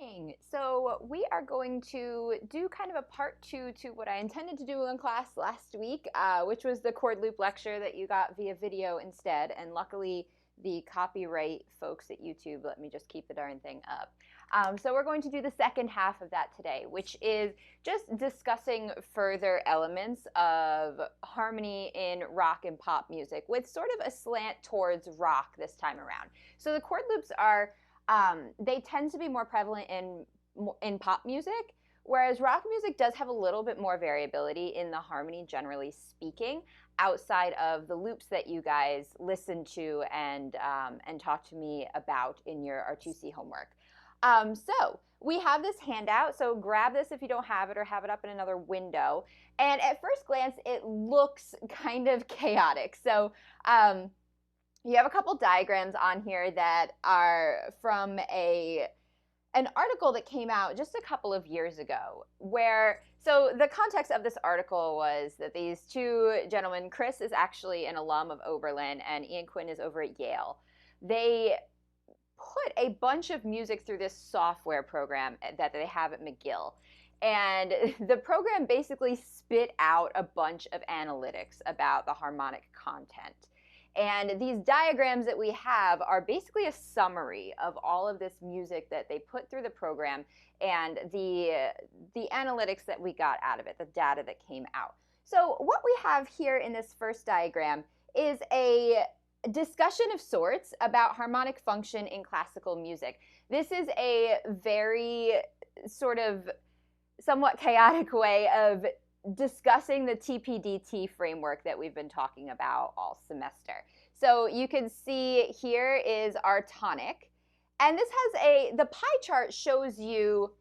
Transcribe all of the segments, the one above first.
Morning. So we are going to do kind of a part two to what I intended to do in class last week, which was the chord loop lecture that you got via video instead. And luckily, the copyright folks at YouTube let me just keep the darn thing up. So we're going to do the second half of that today, which is just discussing further elements of harmony in rock and pop music with sort of a slant towards rock this time around. So the chord loops are they tend to be more prevalent in pop music, whereas rock music does have a little bit more variability in the harmony, generally speaking, outside of the loops that you guys listen to and talk to me about in your R2C homework. So we have this handout, so grab this if you don't have it or have it up in another window. And at first glance, it looks kind of chaotic. So you have a couple diagrams on here that are from an article that came out just a couple of years ago so the context of this article was that these two gentlemen, Chris is actually an alum of Oberlin and Ian Quinn is over at Yale. They put a bunch of music through this software program that they have at McGill. And the program basically spit out a bunch of analytics about the harmonic content. And these diagrams that we have are basically a summary of all of this music that they put through the program and the analytics that we got out of it, the data that came out. So what we have here in this first diagram is a discussion of sorts about harmonic function in classical music. This is a very sort of somewhat chaotic way of discussing the TPDT framework that we've been talking about all semester. So you can see here is our tonic, and this has the pie chart shows you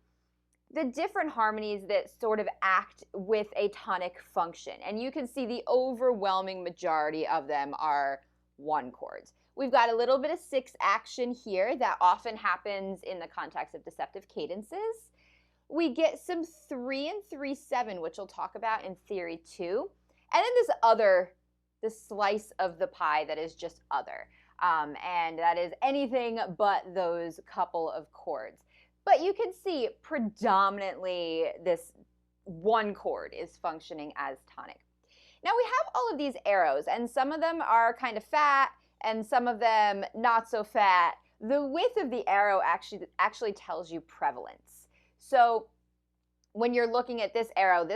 the different harmonies that sort of act with a tonic function, and you can see the overwhelming majority of them are one chords. We've got a little bit of sixth action here that often happens in the context of deceptive cadences. We get some 3 and 3/7, which we'll talk about in theory 2. And then this slice of the pie that is just other. And that is anything but those couple of chords. But you can see predominantly this one chord is functioning as tonic. Now we have all of these arrows, and some of them are kind of fat, and some of them not so fat. The width of the arrow actually tells you prevalence. So when you're looking at this arrow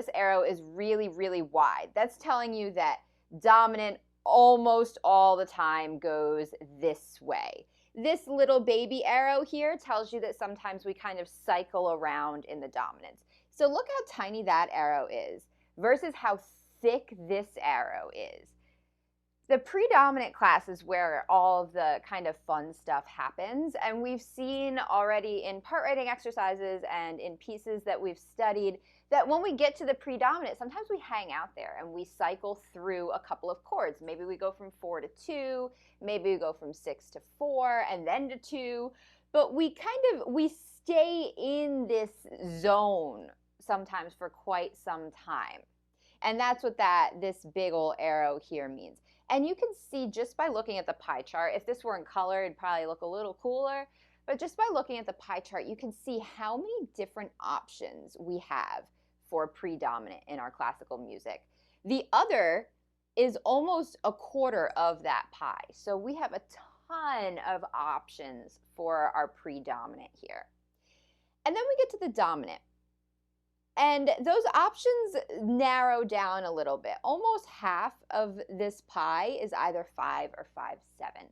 is really, really wide. That's telling you that dominant almost all the time goes this way. This little baby arrow here tells you that sometimes we kind of cycle around in the dominance. So look how tiny that arrow is versus how thick this arrow is. The predominant class is where all of the kind of fun stuff happens, and we've seen already in part writing exercises and in pieces that we've studied that when we get to the predominant, sometimes we hang out there and we cycle through a couple of chords. Maybe we go from 4 to 2, maybe we go from 6 to 4 and then to 2, but we stay in this zone sometimes for quite some time. And that's what this big old arrow here means. And you can see just by looking at the pie chart, if this were in color, it'd probably look a little cooler. But just by looking at the pie chart, you can see how many different options we have for predominant in our classical music. The other is almost a quarter of that pie. So we have a ton of options for our predominant here. And then we get to the dominant. And those options narrow down a little bit. Almost half of this pie is either 5 or 5/7.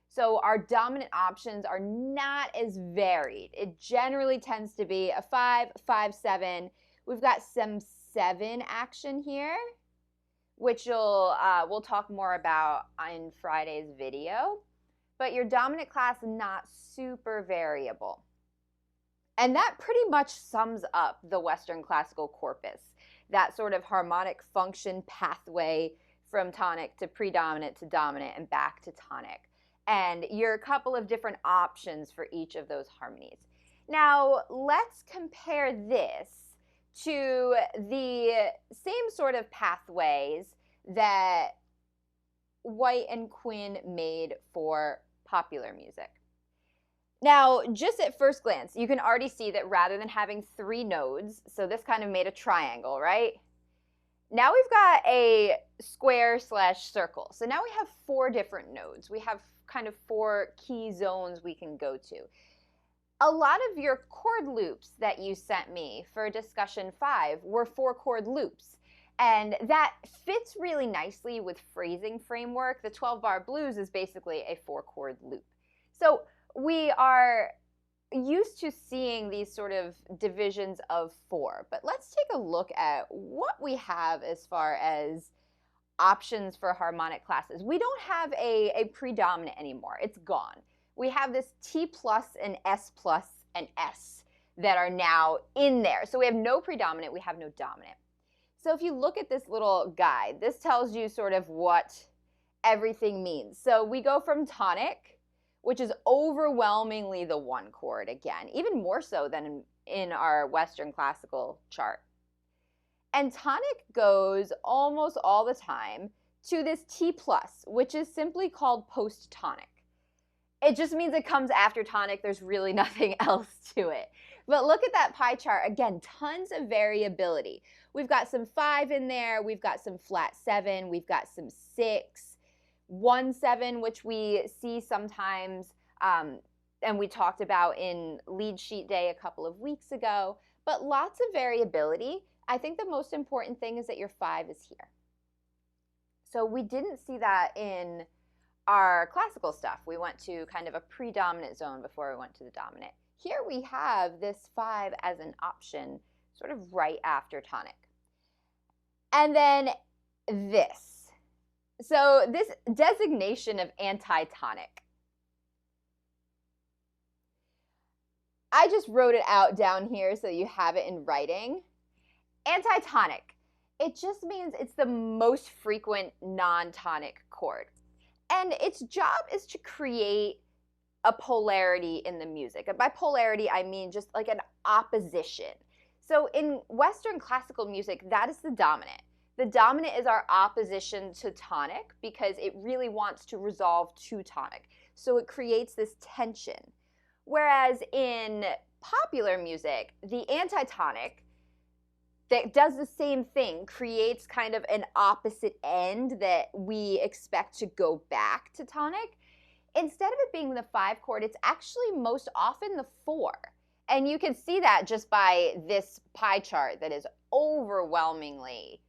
So our dominant options are not as varied. It generally tends to be a 5, 5/7. We've got some 7 action here, which we'll talk more about in Friday's video. But your dominant class is not super variable. And that pretty much sums up the Western classical corpus, that sort of harmonic function pathway from tonic to predominant to dominant and back to tonic. And your couple of different options for each of those harmonies. Now, let's compare this to the same sort of pathways that White and Quinn made for popular music. Now, just at first glance, you can already see that rather than having 3 nodes, so this kind of made a triangle, right? Now we've got a square slash circle. So now we have 4 different nodes. We have kind of 4 key zones we can go to. A lot of your chord loops that you sent me for discussion 5 were 4 chord loops. And that fits really nicely with phrasing framework. The 12-bar blues is basically a 4 chord loop. So we are used to seeing these sort of divisions of 4, but let's take a look at what we have as far as options for harmonic classes. We don't have a predominant anymore. It's gone. We have this T plus and S that are now in there. So we have no predominant, we have no dominant. So if you look at this little guide, this tells you sort of what everything means. So we go from tonic, which is overwhelmingly the 1 chord again, even more so than in our Western classical chart. And tonic goes almost all the time to this T plus, which is simply called post-tonic. It just means it comes after tonic. There's really nothing else to it. But look at that pie chart. Again, tons of variability. We've got some 5 in there. We've got some flat 7. We've got some 6. 1-7, which we see sometimes, and we talked about in lead sheet day a couple of weeks ago. But lots of variability. I think the most important thing is that your 5 is here. So we didn't see that in our classical stuff. We went to kind of a predominant zone before we went to the dominant. Here we have this 5 as an option sort of right after tonic. And then this. So this designation of antitonic. I just wrote it out down here so you have it in writing. Antitonic. It just means it's the most frequent non-tonic chord. And its job is to create a polarity in the music. And by polarity, I mean just like an opposition. So in Western classical music, that is the dominant. The dominant is our opposition to tonic because it really wants to resolve to tonic. So it creates this tension. Whereas in popular music, the antitonic that does the same thing, creates kind of an opposite end that we expect to go back to tonic. Instead of it being the 5 chord, it's actually most often the 4. And you can see that just by this pie chart that is overwhelmingly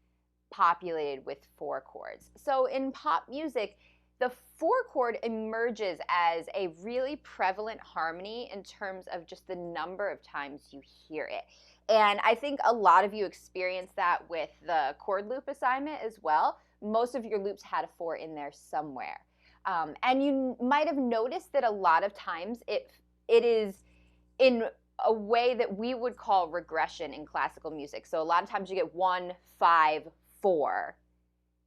populated with 4 chords. So in pop music, the 4 chord emerges as a really prevalent harmony in terms of just the number of times you hear it. And I think a lot of you experienced that with the chord loop assignment as well. Most of your loops had a 4 in there somewhere. And you might have noticed that a lot of times it is in a way that we would call regression in classical music. So a lot of times you get 1, 5, 4,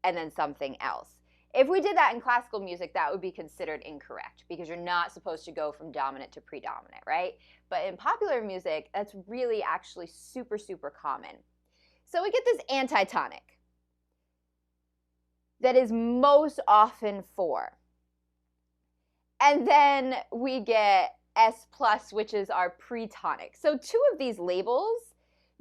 and then something else. If we did that in classical music, that would be considered incorrect because you're not supposed to go from dominant to predominant, right? But in popular music, that's really actually super, super common. So we get this antitonic that is most often 4. And then we get S plus, which is our pretonic. So 2 of these labels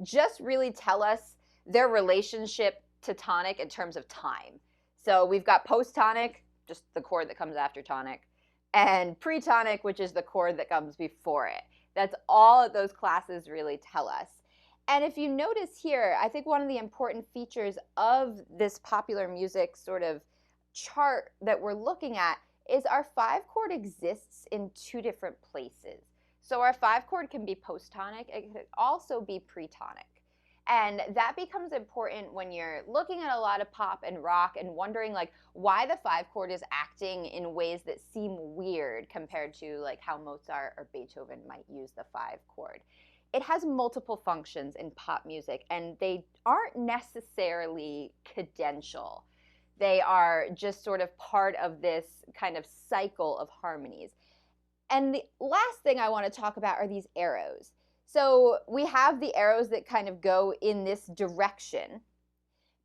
just really tell us their relationship to tonic in terms of time. So we've got post-tonic, just the chord that comes after tonic, and pretonic, which is the chord that comes before it. That's all that those classes really tell us. And if you notice here, I think one of the important features of this popular music sort of chart that we're looking at is our 5 chord exists in 2 different places. So our 5 chord can be post-tonic, it could also be pretonic. And that becomes important when you're looking at a lot of pop and rock and wondering like why the 5 chord is acting in ways that seem weird compared to like how Mozart or Beethoven might use the 5 chord. It has multiple functions in pop music and they aren't necessarily cadential. They are just sort of part of this kind of cycle of harmonies. And the last thing I want to talk about are these arrows. So we have the arrows that kind of go in this direction,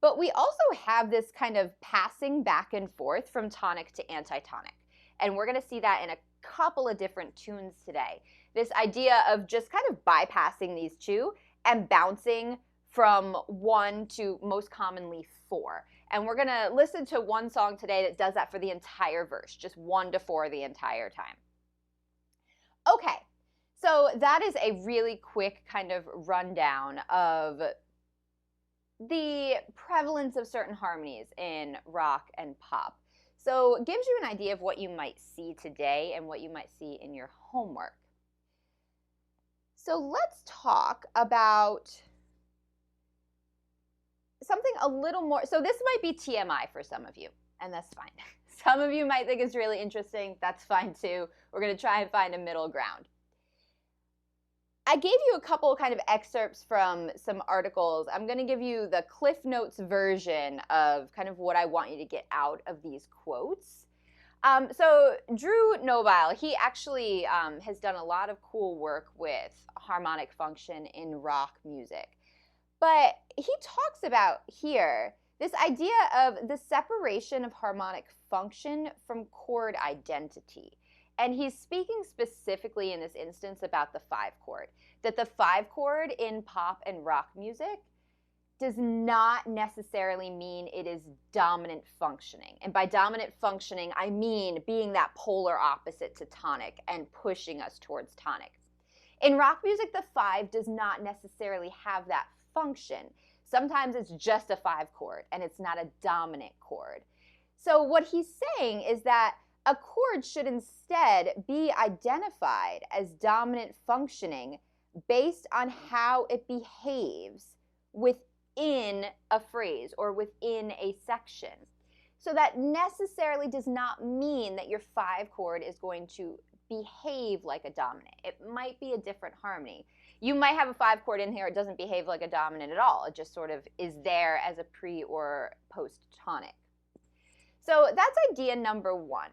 but we also have this kind of passing back and forth from tonic to antitonic. And we're going to see that in a couple of different tunes today. This idea of just kind of bypassing these two and bouncing from 1 to most commonly 4. And we're going to listen to one song today that does that for the entire verse, just 1 to 4 the entire time. Okay, so that is a really quick kind of rundown of the prevalence of certain harmonies in rock and pop. So it gives you an idea of what you might see today and what you might see in your homework. So let's talk about something a little more. So this might be TMI for some of you, and that's fine. Some of you might think it's really interesting. That's fine too. We're going to try and find a middle ground. I gave you a couple kind of excerpts from some articles. I'm going to give you the Cliff Notes version of kind of what I want you to get out of these quotes. So Drew Nobile, he actually has done a lot of cool work with harmonic function in rock music. But he talks about here this idea of the separation of harmonic function from chord identity. And he's speaking specifically in this instance about the 5 chord, that the 5 chord in pop and rock music does not necessarily mean it is dominant functioning. And by dominant functioning, I mean being that polar opposite to tonic and pushing us towards tonic. In rock music, the 5 does not necessarily have that function. Sometimes it's just a 5 chord and it's not a dominant chord. So what he's saying is that a chord should instead be identified as dominant functioning based on how it behaves within a phrase or within a section. So that necessarily does not mean that your 5 chord is going to behave like a dominant. It might be a different harmony. You might have a 5 chord in here, it doesn't behave like a dominant at all. It just sort of is there as a pre or post tonic. So that's idea number 1.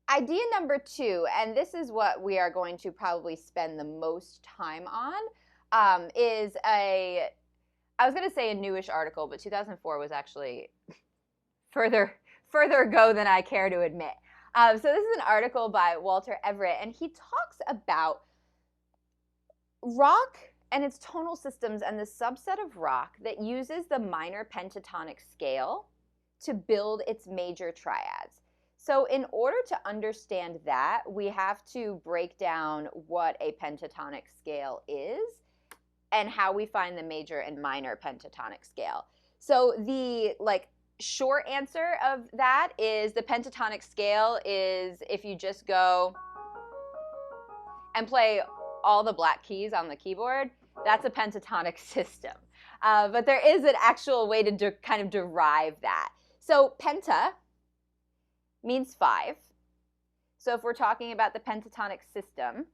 Idea number 2, and this is what we are going to probably spend the most time on, is I was going to say a newish article, but 2004 was actually further ago than I care to admit. So this is an article by Walter Everett, and he talks about rock and its tonal systems and the subset of rock that uses the minor pentatonic scale to build its major triads. So in order to understand that, we have to break down what a pentatonic scale is and how we find the major and minor pentatonic scale. So the short answer of that is the pentatonic scale is if you just go and play all the black keys on the keyboard, that's a pentatonic system. But there is an actual way to kind of derive that. So penta means 5. So if we're talking about the pentatonic system,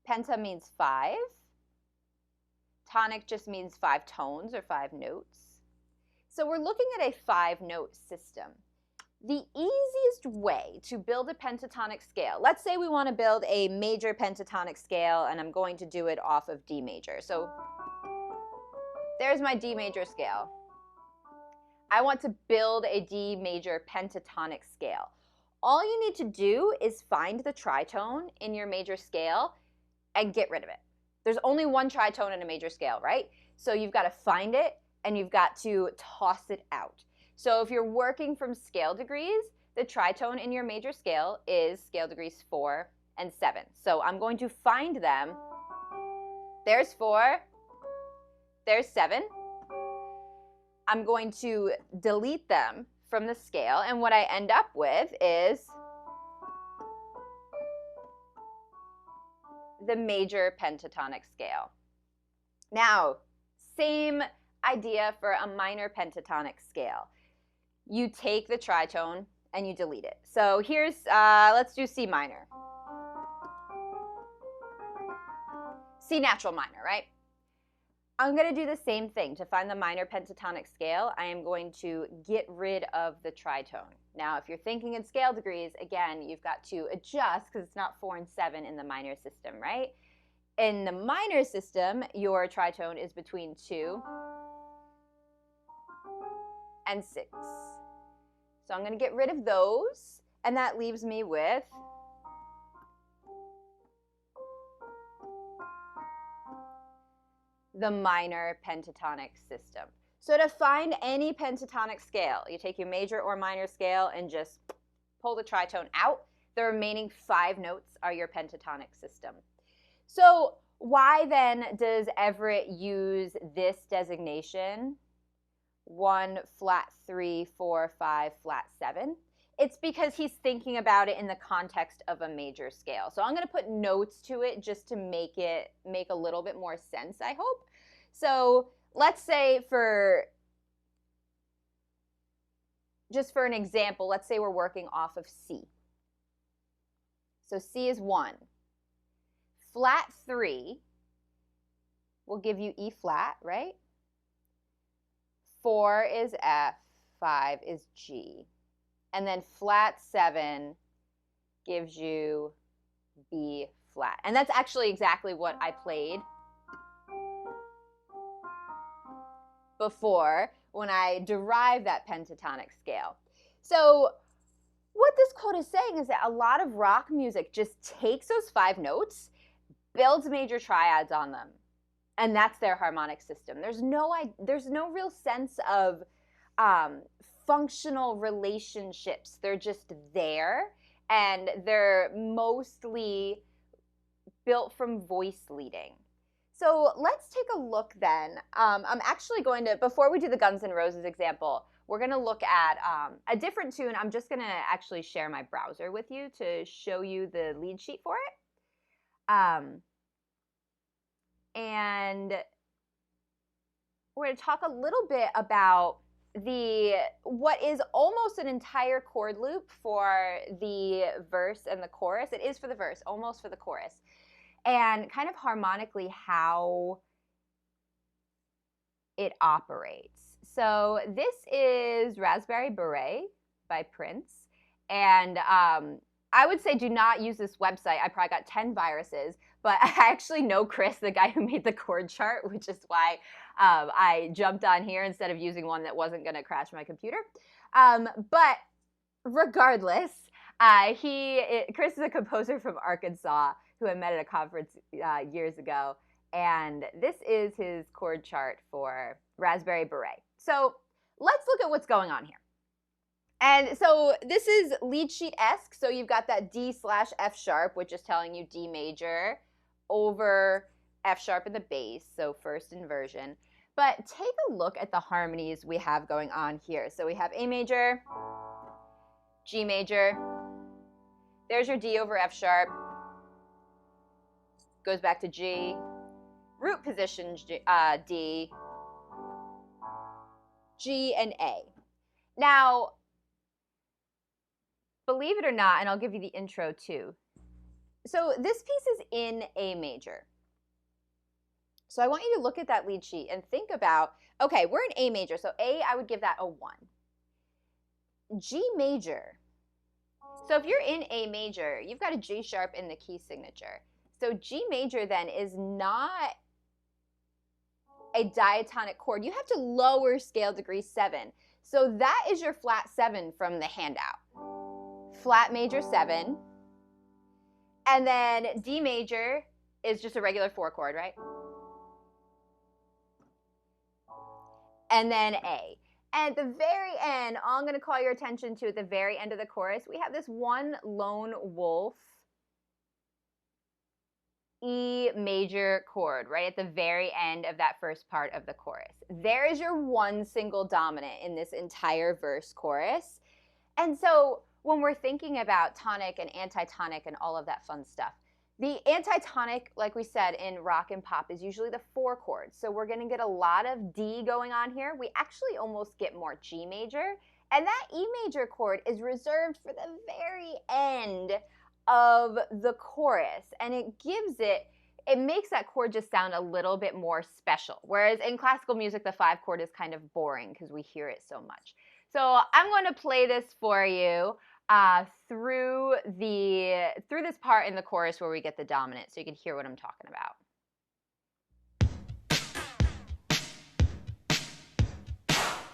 penta means 5. Tonic just means 5 tones or 5 notes. So we're looking at a 5-note system. The easiest way to build a pentatonic scale, let's say we want to build a major pentatonic scale, and I'm going to do it off of D major. So there's my D major scale. I want to build a D major pentatonic scale. All you need to do is find the tritone in your major scale and get rid of it. There's only one tritone in a major scale, right? So you've got to find it and you've got to toss it out. So if you're working from scale degrees, the tritone in your major scale is scale degrees 4 and 7. So I'm going to find them. There's 4. There's 7. I'm going to delete them from the scale, and what I end up with is the major pentatonic scale. Now, same idea for a minor pentatonic scale. You take the tritone and you delete it. So here's, let's do C minor. C natural minor, right? I'm going to do the same thing. To find the minor pentatonic scale, I am going to get rid of the tritone. Now, if you're thinking in scale degrees, again, you've got to adjust because it's not 4 and 7 in the minor system, right? In the minor system, your tritone is between 2 and 6. So I'm going to get rid of those, and that leaves me with the minor pentatonic system. So to find any pentatonic scale, you take your major or minor scale and just pull the tritone out. The remaining 5 notes are your pentatonic system. So why then does Everett use this designation? 1, flat 3, 4, 5, flat 7. It's because he's thinking about it in the context of a major scale. So I'm going to put notes to it just to make it make a little bit more sense, I hope. So let's say just for an example, let's say we're working off of C. So C is 1. Flat 3 will give you E flat, right? 4 is F, 5 is G. And then flat 7 gives you B flat. And that's actually exactly what I played before when I derived that pentatonic scale. So what this quote is saying is that a lot of rock music just takes those 5 notes, builds major triads on them, and that's their harmonic system. There's no real sense of functional relationships. They're just there, and they're mostly built from voice leading. So let's take a look then. I'm actually going to, before we do the Guns N' Roses example, we're going to look at a different tune. I'm just going to actually share my browser with you to show you the lead sheet for it. And we're going to talk a little bit about what is almost an entire chord loop for the verse and the chorus. It is for the verse, almost for the chorus. And kind of harmonically how it operates. So this is Raspberry Beret by Prince. And I would say do not use this website. I probably got 10 viruses. But I actually know Chris, the guy who made the chord chart, which is why I jumped on here instead of using one that wasn't going to crash my computer. But regardless, Chris is a composer from Arkansas who I met at a conference years ago. And this is his chord chart for Raspberry Beret. So let's look at what's going on here. And so this is lead sheet-esque. So you've got that D/F sharp, which is telling you D major over F sharp in the bass, so first inversion. But take a look at the harmonies we have going on here. So we have A major, G major, there's your D over F sharp, goes back to G, root position D, G, and A. Now, believe it or not, and I'll give you the intro too. So this piece is in A major. So I want you to look at that lead sheet and think about, okay, we're in A major. So A, I would give that a 1. G major. So if you're in A major, you've got a G sharp in the key signature. So G major then is not a diatonic chord. You have to lower scale degree 7. So that is your flat 7 from the handout. Flat major 7. And then D major is just a regular 4 chord, right? And then A. And at the very end, all I'm going to call your attention to at the very end of the chorus, we have this one lone wolf E major chord right at the very end of that first part of the chorus. There is your one single dominant in this entire verse chorus. And so when we're thinking about tonic and antitonic and all of that fun stuff, the antitonic, like we said, in rock and pop is usually the 4 chords. So we're going to get a lot of D going on here. We actually almost get more G major. And that E major chord is reserved for the very end of the chorus. And it makes that chord just sound a little bit more special. Whereas in classical music, the 5 chord is kind of boring because we hear it so much. So I'm going to play this for you through this part in the chorus where we get the dominant so you can hear what I'm talking about.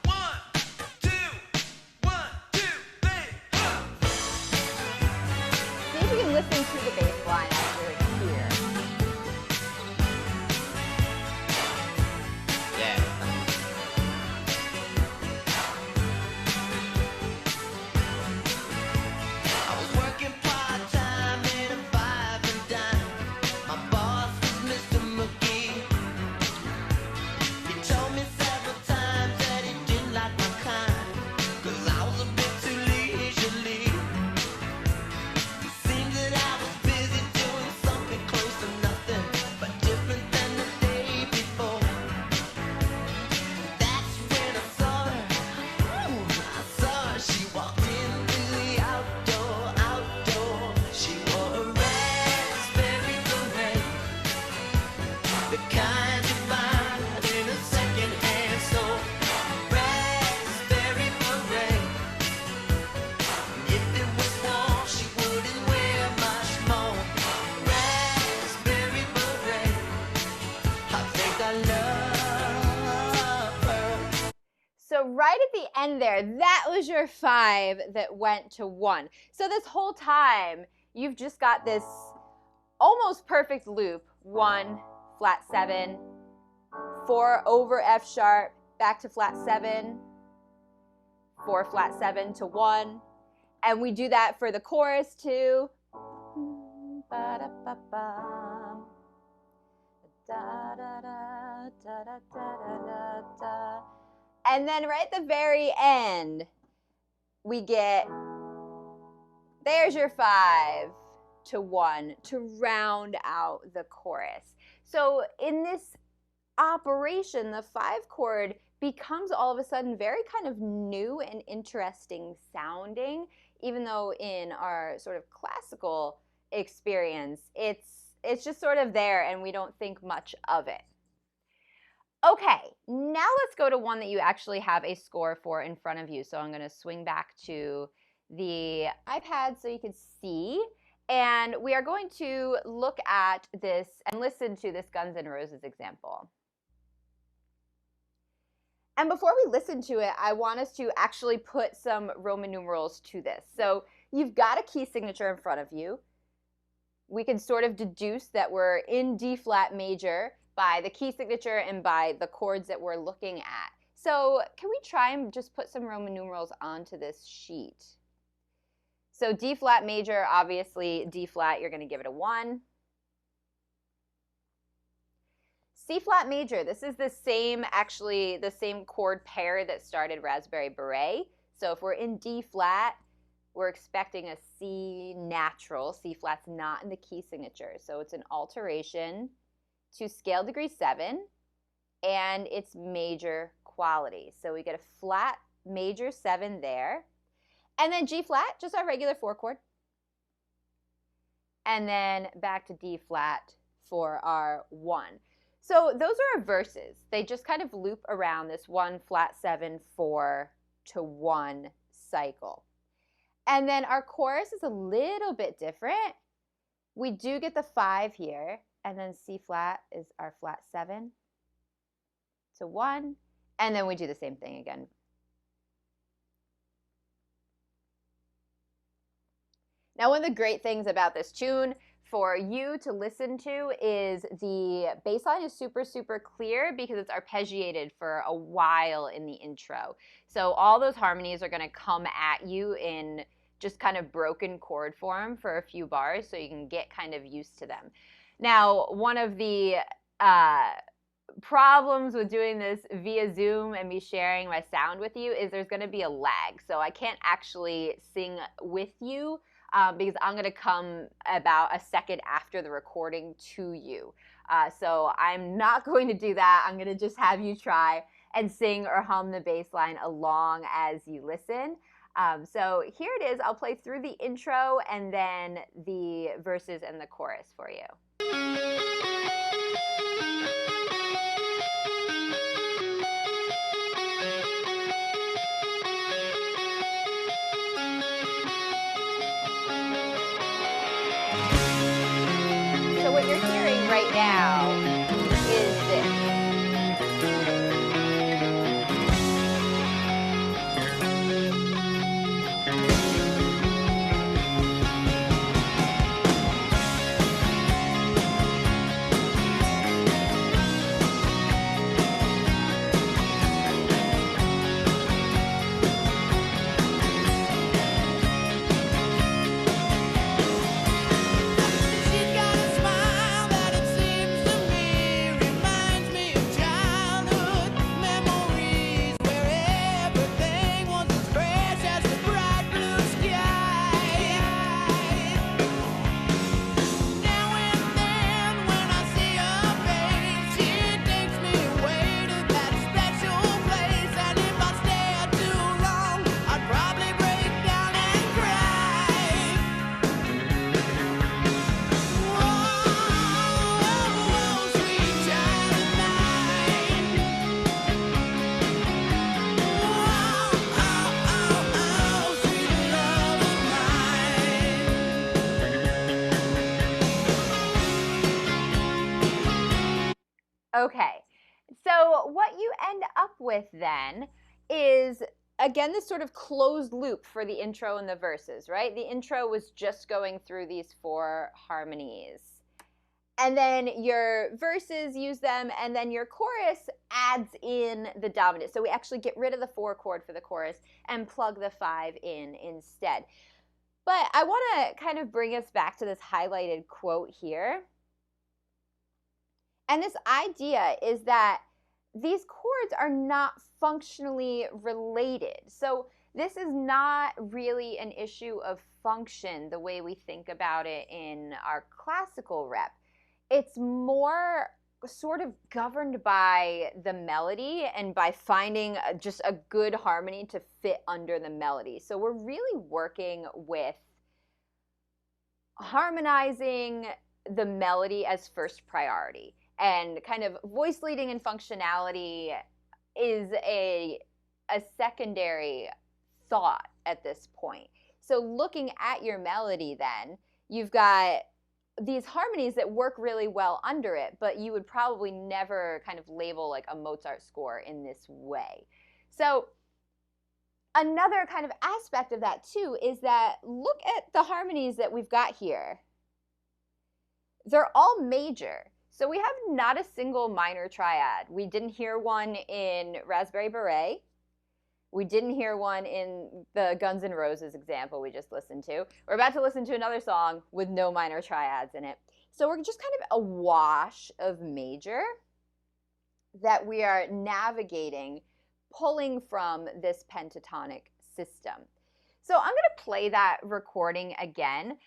One, two. And there, that was your 5 that went to 1. So this whole time, you've just got this almost perfect loop. 1, flat 7, 4 over F sharp, back to flat 7, 4 flat 7 to 1. And we do that for the chorus too. And then right at the very end, we get, there's your 5 to 1 to round out the chorus. So in this operation, the 5 chord becomes all of a sudden very kind of new and interesting sounding, even though in our sort of classical experience, it's just sort of there and we don't think much of it. Okay, now let's go to one that you actually have a score for in front of you. So I'm going to swing back to the iPad so you can see. And we are going to look at this and listen to this Guns N' Roses example. And before we listen to it, I want us to actually put some Roman numerals to this. So you've got a key signature in front of you. We can sort of deduce that we're in D flat major by the key signature and by the chords that we're looking at. So can we try and just put some Roman numerals onto this sheet? So D flat major, obviously D flat, you're going to give it a 1. C flat major, this is the same, actually the same chord pair that started Raspberry Beret. So if we're in D flat, we're expecting a C natural. C flat's not in the key signature. So it's an alteration to scale degree 7, and it's major quality. So we get a flat major 7 there. And then G flat, just our regular 4 chord. And then back to D flat for our 1. So those are our verses. They just kind of loop around this 1 flat 7 4 to 1 cycle. And then our chorus is a little bit different. We do get the 5 here, and then C flat is our flat 7 to 1, and then we do the same thing again. Now, one of the great things about this tune for you to listen to is the bass line is super, super clear because it's arpeggiated for a while in the intro. So all those harmonies are going to come at you in just kind of broken chord form for a few bars so you can get kind of used to them. Now, one of the problems with doing this via Zoom and me sharing my sound with you is there's going to be a lag. So I can't actually sing with you because I'm going to come about a second after the recording to you. So I'm not going to do that. I'm going to just have you try and sing or hum the bass line along as you listen. So here it is. I'll play through the intro and then the verses and the chorus for you. So what you're hearing right now is this. Okay, so what you end up with then is again, this sort of closed loop for the intro and the verses, right? The intro was just going through these 4 harmonies. And then your verses use them, and then your chorus adds in the dominant. So we actually get rid of the 4 chord for the chorus and plug the 5 in instead. But I want to kind of bring us back to this highlighted quote here. And this idea is that these chords are not functionally related. So this is not really an issue of function the way we think about it in our classical rep. It's more sort of governed by the melody and by finding just a good harmony to fit under the melody. So we're really working with harmonizing the melody as first priority. And kind of voice leading and functionality is a secondary thought at this point. So looking at your melody then, you've got these harmonies that work really well under it, but you would probably never kind of label like a Mozart score in this way. So another kind of aspect of that too is that look at the harmonies that we've got here. They're all major. So we have not a single minor triad. We didn't hear one in Raspberry Beret. We didn't hear one in the Guns N' Roses example we just listened to. We're about to listen to another song with no minor triads in it. So we're just kind of a wash of major that we are navigating, pulling from this pentatonic system. So I'm going to play that recording again.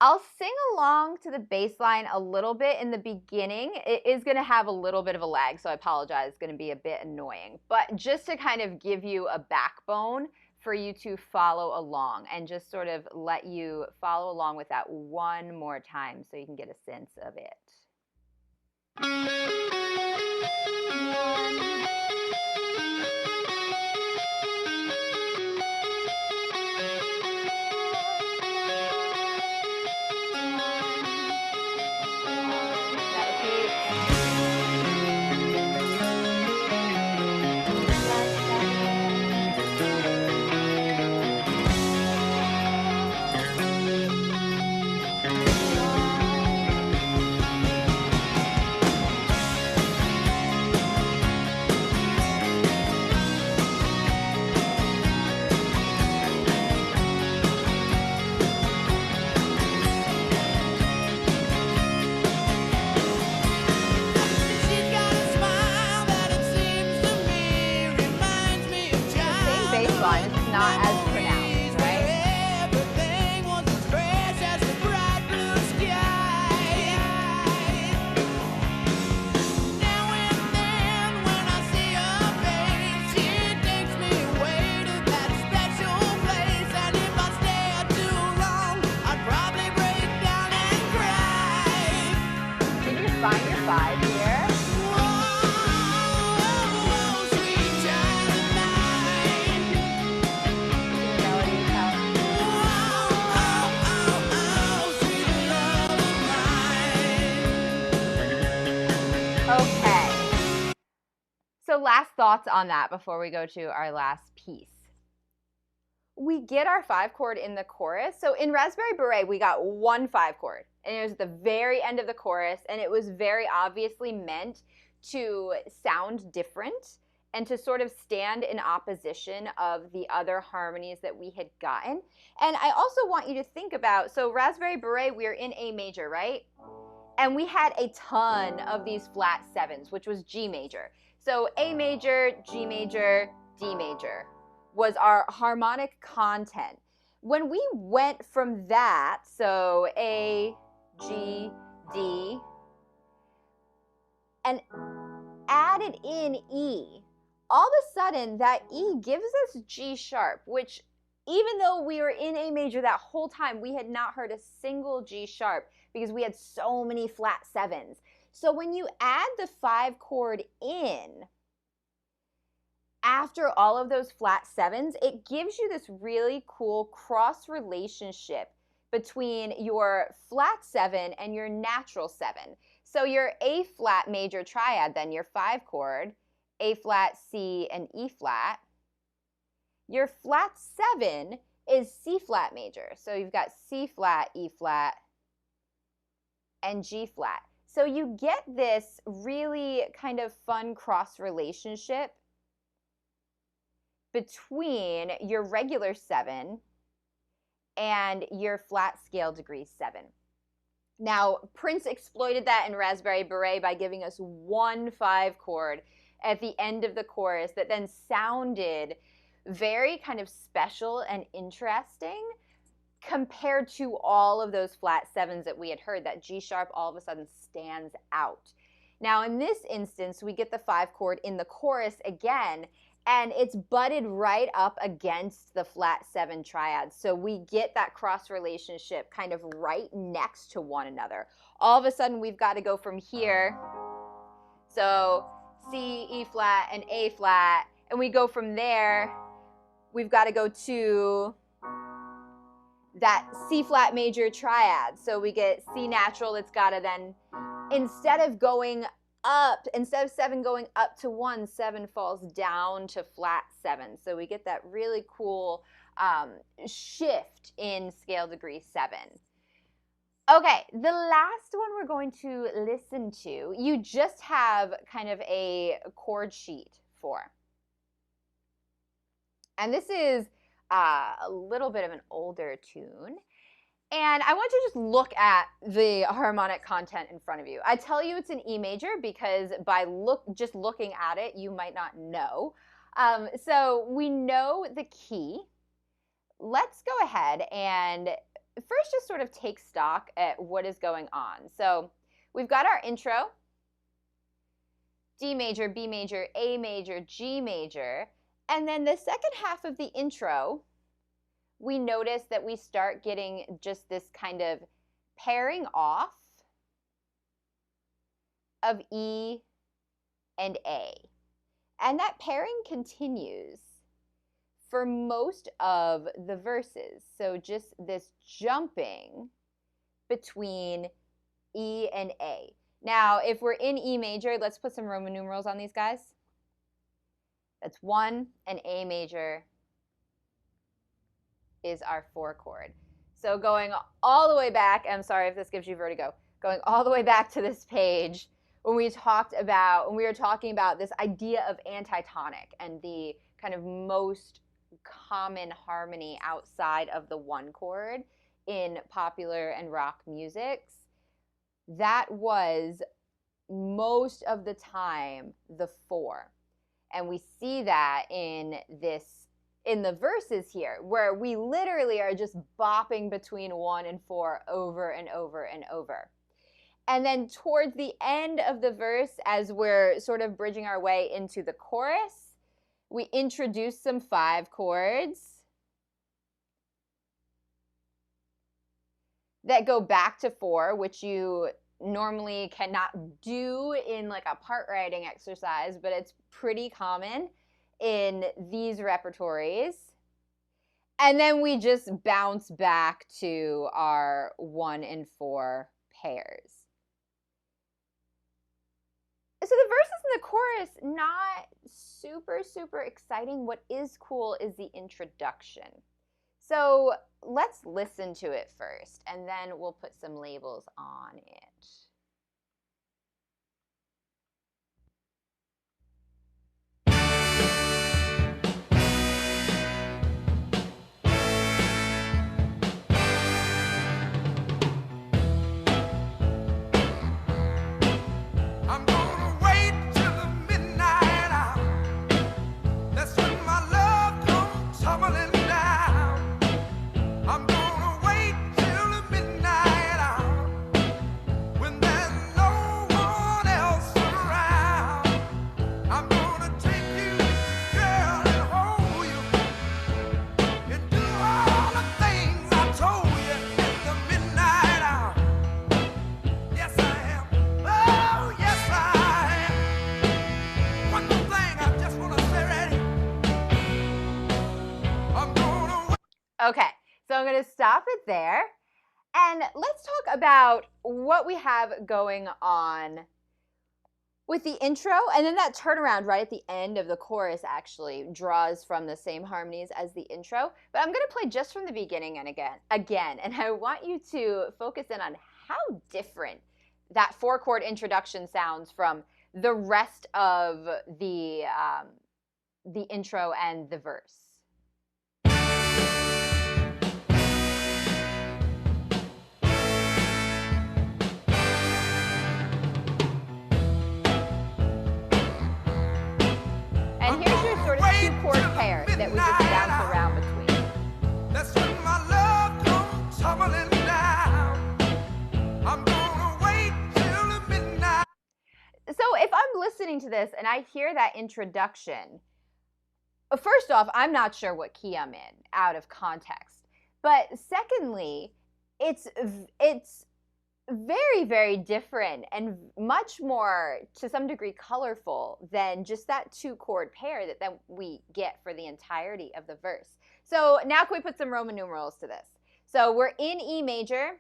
I'll sing along to the bass line a little bit in the beginning. It is going to have a little bit of a lag, so I apologize. It's going to be a bit annoying. But just to kind of give you a backbone for you to follow along and just sort of let you follow along with that one more time so you can get a sense of it. Not as pronounced, right? Everything was as fresh as the bright blue sky. Now and then when I see her face, she takes me away to that special place. And if I stay too long, I'd probably break down and cry. So you can find your 5 here. Okay, so last thoughts on that before we go to our last piece. We get our 5 chord in the chorus. So in Raspberry Beret, we got 1 5 chord, and it was at the very end of the chorus, and it was very obviously meant to sound different and to sort of stand in opposition of the other harmonies that we had gotten. And I also want you to think about, so Raspberry Beret, we are in A major, right? And we had a ton of these flat 7s, which was G major. So A major, G major, D major was our harmonic content. When we went from that, so A, G, D, and added in E, all of a sudden that E gives us G sharp, which even though we were in A major that whole time, we had not heard a single G sharp because we had so many flat 7s. So when you add the 5 chord in, after all of those flat 7s, it gives you this really cool cross relationship between your flat 7 and your natural 7. So your A flat major triad, then your 5 chord, A flat, C, and E flat, Your flat 7 is C flat major. So you've got C flat, E flat, and G flat. So you get this really kind of fun cross relationship between your regular 7 and your flat scale degree 7. Now, Prince exploited that in Raspberry Beret by giving us one 5 chord at the end of the chorus that then sounded very kind of special and interesting compared to all of those flat 7s that we had heard. That G sharp all of a sudden stands out. Now, in this instance, we get the 5 chord in the chorus again, and it's butted right up against the flat 7 triad. So we get that cross relationship kind of right next to one another. All of a sudden, we've got to go from here. So C, E flat, and A flat. And we go from there, we've got to go to that C flat major triad. So we get C natural, it's got to then, instead of 7 going up to 1, 7 falls down to flat 7. So we get that really cool shift in scale degree 7. Okay, the last one we're going to listen to, you just have kind of a chord sheet for. And this is a little bit of an older tune. And I want you to just look at the harmonic content in front of you. I tell you it's an E major because by just looking at it, you might not know. So we know the key. Let's go ahead and first just sort of take stock at what is going on. So we've got our intro, D major, B major, A major, G major. And then the second half of the intro, we notice that we start getting just this kind of pairing off of E and A. And that pairing continues for most of the verses. So just this jumping between E and A. Now, if we're in E major, let's put some Roman numerals on these guys. That's 1, and A major is our 4 chord. So going all the way back, I'm sorry if this gives you vertigo, going all the way back to this page, when we were talking about this idea of antitonic and the kind of most common harmony outside of the 1 chord in popular and rock musics, that was most of the time the 4. And we see that in the verses here, where we literally are just bopping between 1 and 4 over and over and over. And then towards the end of the verse, as we're sort of bridging our way into the chorus, we introduce some 5 chords that go back to 4, which you normally cannot do in like a part writing exercise, but it's pretty common in these repertories. And then we just bounce back to our 1 and 4 pairs. So the verses in the chorus, not super exciting. What is cool is the introduction. So let's listen to it first, and then we'll put some labels on it. I'm gonna wait till the midnight hour. That's when my love comes tumbling down. I'm gonna wait till the midnight hour, when there's no one else around. I'm gonna take you, girl, and hold you, and do all the things I told you in the midnight hour. Yes, I am. Oh, yes, I am. One more thing I just want to say right here. I'm gonna wait. Okay, so I'm going to stop it there. And let's talk about what we have going on with the intro, and then that turnaround right at the end of the chorus actually draws from the same harmonies as the intro. But I'm going to play just from the beginning and again, and I want you to focus in on how different that 4-chord introduction sounds from the rest of the intro and the verse. And here's your sort of 2-chord pair that we just bounce around between. That's when my love comes tumbling down. I'm gonna wait till the midnight. So if I'm listening to this and I hear that introduction, first off, I'm not sure what key I'm in out of context. But secondly, it's very, very different and much more, to some degree, colorful than just that 2-chord pair that we get for the entirety of the verse. So now can we put some Roman numerals to this? So we're in E major.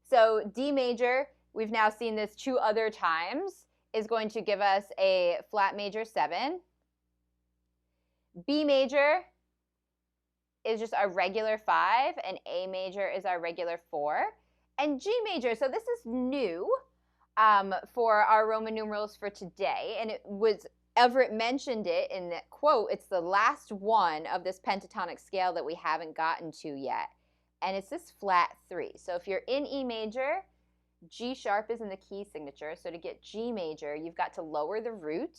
So D major, we've now seen this 2 other times, is going to give us a flat major 7. B major is just our regular 5, and A major is our regular 4. And G major, so this is new for our Roman numerals for today, and Everett mentioned it in that quote. It's the last one of this pentatonic scale that we haven't gotten to yet, and it's this flat 3. So if you're in E major, G sharp is in the key signature, so to get G major, you've got to lower the root,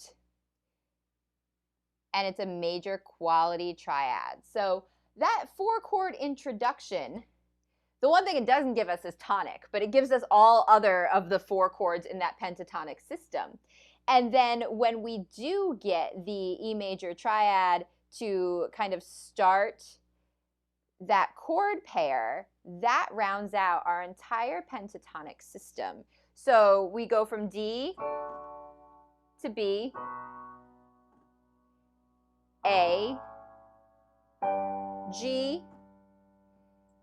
and it's a major quality triad. So that 4-chord introduction, the one thing it doesn't give us is tonic, but it gives us all other of the 4 chords in that pentatonic system. And then when we do get the E major triad to kind of start that chord pair, that rounds out our entire pentatonic system. So we go from D to B, A, G,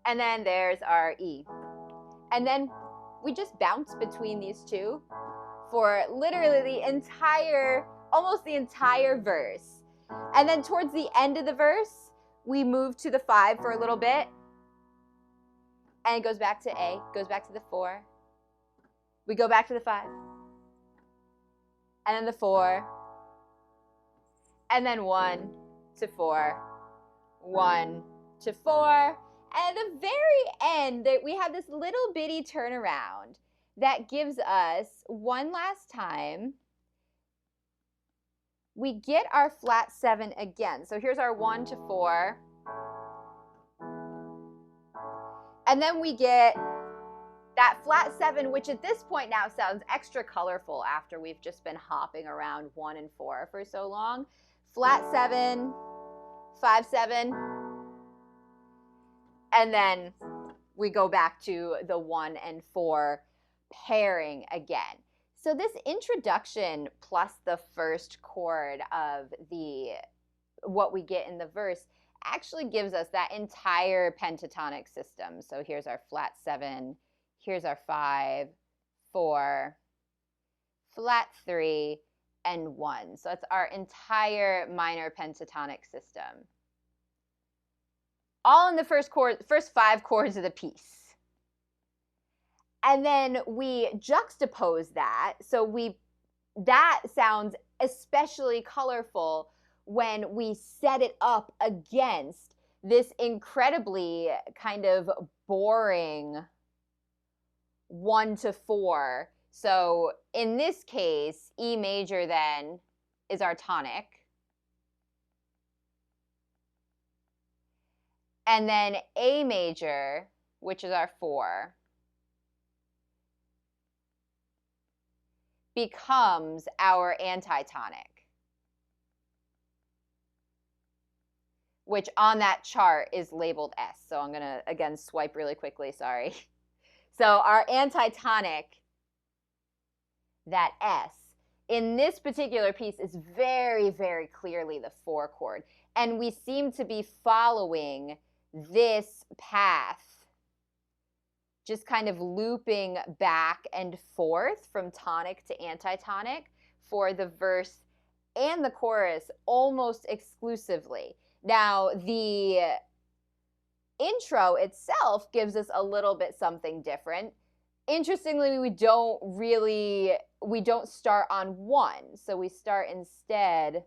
and then there's our E. And then we just bounce between these 2 for literally the entire, almost the entire verse. And then towards the end of the verse, we move to the 5 for a little bit. And it goes back to A, goes back to the 4. We go back to the 5. And then the 4. And then 1 to 4. 1 to 4. And at the very end, we have this little bitty turnaround that gives us, one last time, we get our flat 7 again. So here's our 1 to 4. And then we get that flat 7, which at this point now sounds extra colorful after we've just been hopping around 1 and 4 for so long. Flat 7, 5, 7. And then we go back to the 1 and 4 pairing again. So this introduction plus the first chord of what we get in the verse actually gives us that entire pentatonic system. So here's our flat 7, here's our 5, 4, flat 3, and 1. So that's our entire minor pentatonic system. All in the first 5 chords of the piece. And then we juxtapose that. So that sounds especially colorful when we set it up against this incredibly kind of boring 1 to 4. So in this case, E major then is our tonic. And then A major, which is our 4, becomes our antitonic, which on that chart is labeled S. So I'm going to, again, swipe really quickly, sorry. So our antitonic, that S, in this particular piece is very, very clearly the 4 chord. And we seem to be following this path, just kind of looping back and forth from tonic to antitonic for the verse and the chorus almost exclusively. Now, the intro itself gives us a little bit something different. Interestingly, we don't start on one, so we start instead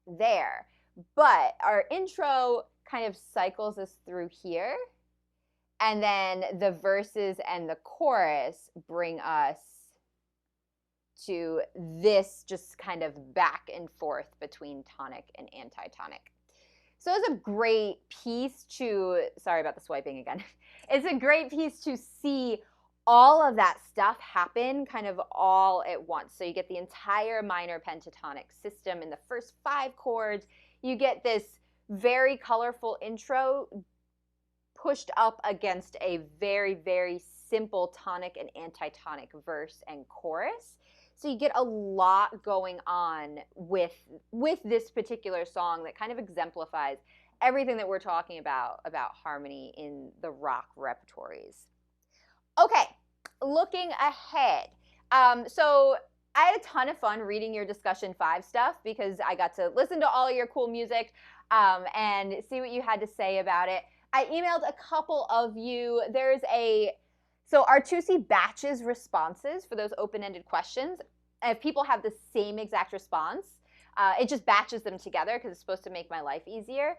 there. But our intro kind of cycles us through here, and then the verses and the chorus bring us to this just kind of back and forth between tonic and antitonic. So it's a great piece to, sorry about the swiping again. It's a great piece to see all of that stuff happen kind of all at once. So you get the entire minor pentatonic system in the first 5 chords. You get this very colorful intro pushed up against a very, very simple tonic and antitonic verse and chorus. So you get a lot going on with this particular song that kind of exemplifies everything that we're talking about harmony in the rock repertories. Okay, looking ahead. So I had a ton of fun reading your Discussion 5 stuff because I got to listen to all your cool music and see what you had to say about it. I emailed a couple of you. So Artusi batches responses for those open-ended questions. If people have the same exact response, it just batches them together because it's supposed to make my life easier.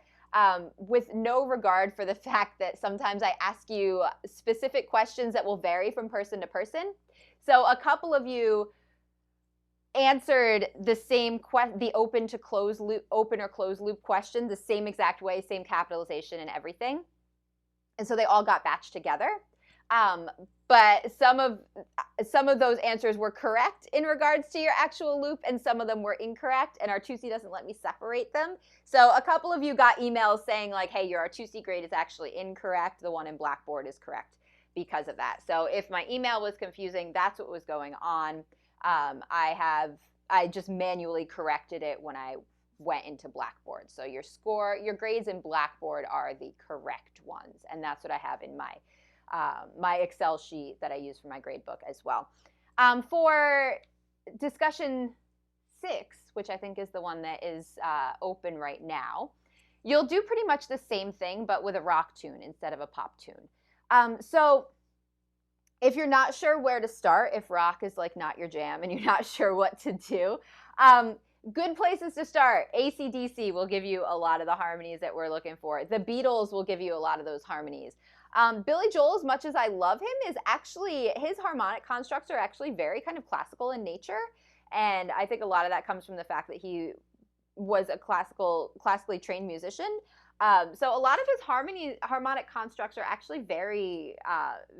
With no regard for the fact that sometimes I ask you specific questions that will vary from person to person. So a couple of you answered the same the open or closed loop question the same exact way, same capitalization and everything. And so they all got batched together. But some of those answers were correct in regards to your actual loop, and some of them were incorrect, and Artusi doesn't let me separate them. So a couple of you got emails saying like, hey, your Artusi grade is actually incorrect. The one in Blackboard is correct because of that. So if my email was confusing, that's what was going on. I just manually corrected it when I went into Blackboard. So your grades in Blackboard are the correct ones, and that's what I have in my Excel sheet that I use for my grade book as well. For discussion 6, which I think is the one that is open right now, you'll do pretty much the same thing, but with a rock tune instead of a pop tune. So if you're not sure where to start, if rock is like not your jam and you're not sure what to do, good places to start. AC/DC will give you a lot of the harmonies that we're looking for. The Beatles will give you a lot of those harmonies. Billy Joel, as much as I love him, is actually, his harmonic constructs are actually very kind of classical in nature. And I think a lot of that comes from the fact that he was a classically trained musician. So a lot of his harmonic constructs are actually very,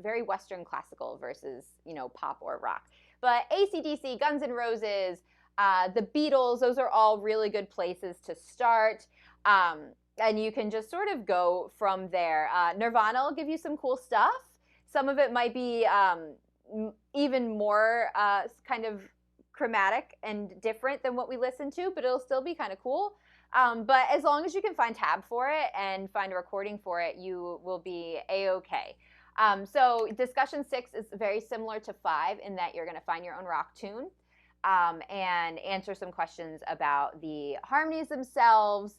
very Western classical versus, pop or rock. But AC/DC, Guns N' Roses, the Beatles, those are all really good places to start. And you can just sort of go from there. Nirvana will give you some cool stuff. Some of it might be even more kind of chromatic and different than what we listen to, but it'll still be kind of cool. But as long as you can find tab for it and find a recording for it, you will be A-okay. So discussion 6 is very similar to 5 in that you're going to find your own rock tune and answer some questions about the harmonies themselves,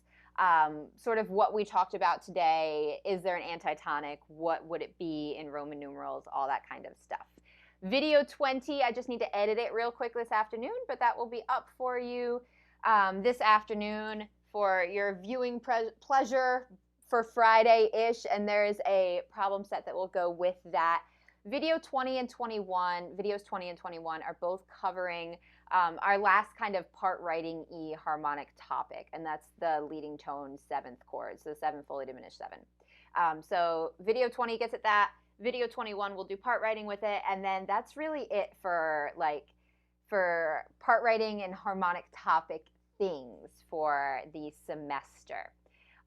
sort of what we talked about today. Is there an antitonic? What would it be in Roman numerals? All that kind of stuff. Video 20, I just need to edit it real quick this afternoon, but that will be up for you this afternoon for your viewing pleasure for Friday-ish, and there is a problem set that will go with that. Videos 20 and 21 are both covering our last kind of part writing E harmonic topic, and that's the leading tone 7th chord, so 7 fully diminished 7. So video 20 gets at that. Video 21 will do part writing with it, and then that's really it for part writing and harmonic topic things for the semester.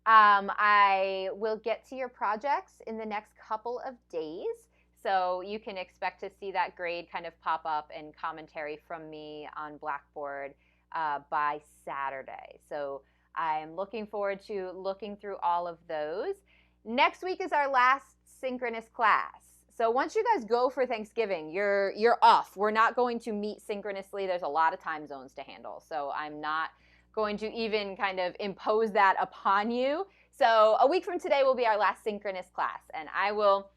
I will get to your projects in the next couple of days, so you can expect to see that grade kind of pop up and commentary from me on Blackboard by Saturday. So I'm looking forward to looking through all of those. Next week is our last synchronous class. So once you guys go for Thanksgiving, you're off. We're not going to meet synchronously. There's a lot of time zones to handle. So I'm not going to even kind of impose that upon you. So a week from today will be our last synchronous class, and I will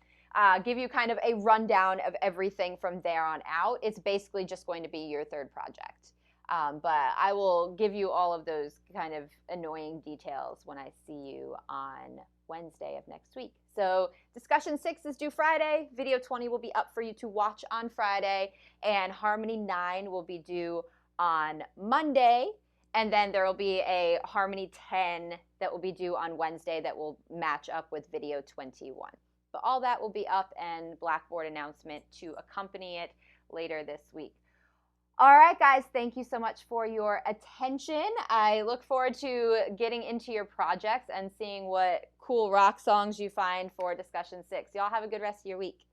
give you kind of a rundown of everything from there on out. It's basically just going to be your third project. But I will give you all of those kind of annoying details when I see you on Wednesday of next week. So discussion 6 is due Friday. Video 20 will be up for you to watch on Friday. And Harmony 9 will be due on Monday. And then there will be a Harmony 10 that will be due on Wednesday that will match up with video 21. But all that will be up and Blackboard announcement to accompany it later this week. All right, guys, thank you so much for your attention. I look forward to getting into your projects and seeing what cool rock songs you find for discussion 6. Y'all have a good rest of your week.